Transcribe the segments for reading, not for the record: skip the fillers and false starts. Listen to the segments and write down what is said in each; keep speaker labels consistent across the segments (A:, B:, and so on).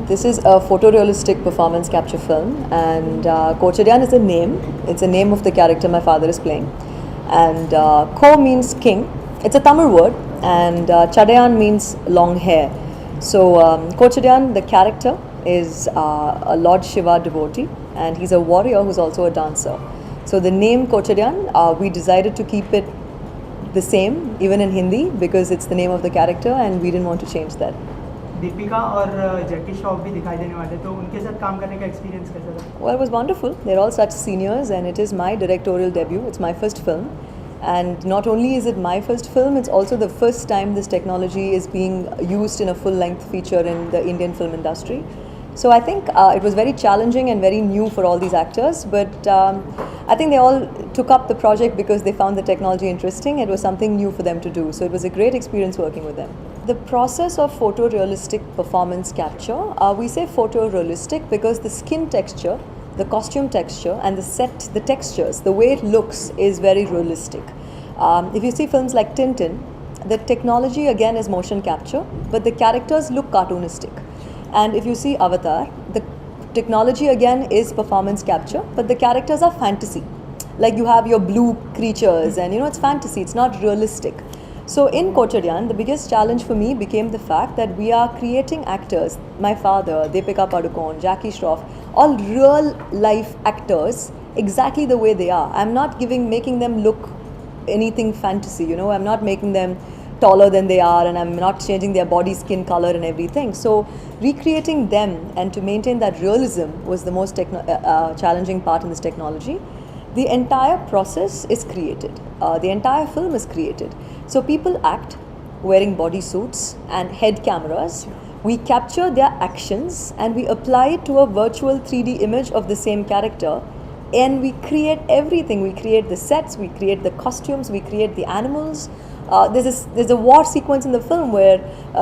A: This is a photorealistic performance capture film, and Kochadaiiyaan is a name. It's a name of the character my father is playing. And Ko means king. It's a Tamil word, and Chadaiiyaan means long hair. So Kochadaiiyaan, the character, is a Lord Shiva devotee, and he's a warrior who's also a dancer. So the name Kochadaiiyaan, we decided to keep it the same, even in Hindi, because it's the name of the character, and we didn't want to change that.
B: Deepika और जैकी श्रॉफ भी दिखाई देने वाले, तो उनके साथ काम करने का एक्सपीरियंस कैसा था?
A: Well, it was wonderful. They're all such seniors, and it is my directorial debut. It's my first film, and not only is it my first film, it's also the first time this technology is being used in a full-length feature in the Indian film industry. So I think it was very challenging and very new for all these actors, but I think they all took up the project because they found the technology interesting. It was something new for them to do, so it was a great experience working with them. The process of photorealistic performance capture, we say photorealistic because the skin texture, the costume texture, and the textures, the way it looks is very realistic. If you see films like Tintin, the technology again is motion capture, but the characters look cartoonistic. And if you see Avatar, the technology again is performance capture, but the characters are fantasy. Like you have your blue creatures, and it's fantasy, it's not realistic. So in Kochadaiiyaan, the biggest challenge for me became the fact that we are creating actors, my father, Deepika Padukone, Shroff, all real life actors, exactly the way they are. I'm not making them look anything fantasy, I'm not making them taller than they are, and I'm not changing their body skin color and everything. So recreating them and to maintain that realism was the most challenging part in this technology. The entire process is created. The entire film is created. So people act wearing bodysuits and head cameras. We capture their actions and we apply it to a virtual 3D image of the same character, and we create everything. We create the sets, we create the costumes, we create the animals. There's a war sequence in the film where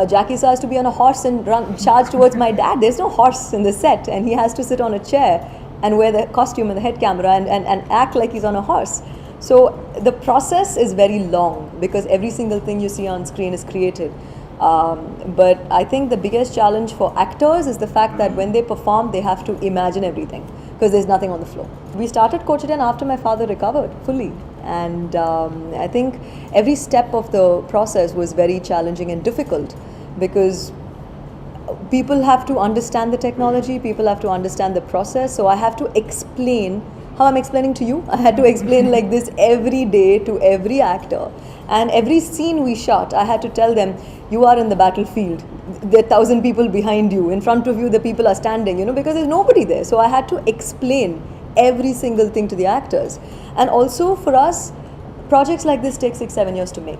A: Jackie has to be on a horse and charge towards my dad. There's no horse in the set, and he has to sit on a chair and wear the costume and the head camera and act like he's on a horse. So the process is very long because every single thing you see on screen is created. But I think the biggest challenge for actors is the fact that when they perform, they have to imagine everything because there's nothing on the floor. We started Kochadaiiyaan after my father recovered fully. And I think every step of the process was very challenging and difficult because people have to understand the technology, people have to understand the process. So I have to explain how I'm explaining to you. I had to explain like this every day to every actor. And every scene we shot, I had to tell them, you are in the battlefield. There are 1,000 people behind you. In front of you, the people are standing, because there's nobody there. So I had to explain every single thing to the actors. And also for us, projects like this take 6-7 years to make,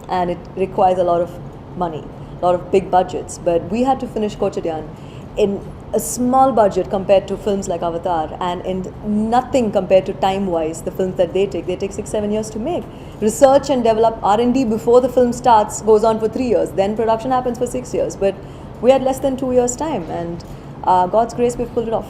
A: and it requires a lot of money, a lot of big budgets. But we had to finish Kochadaiiyaan in a small budget compared to films like Avatar, and in nothing compared to time-wise the films that they take 6-7 years to make. Research and develop R&D before the film starts goes on for 3 years, then production happens for 6 years. But we had less than 2 years time, and God's grace, we've pulled it off.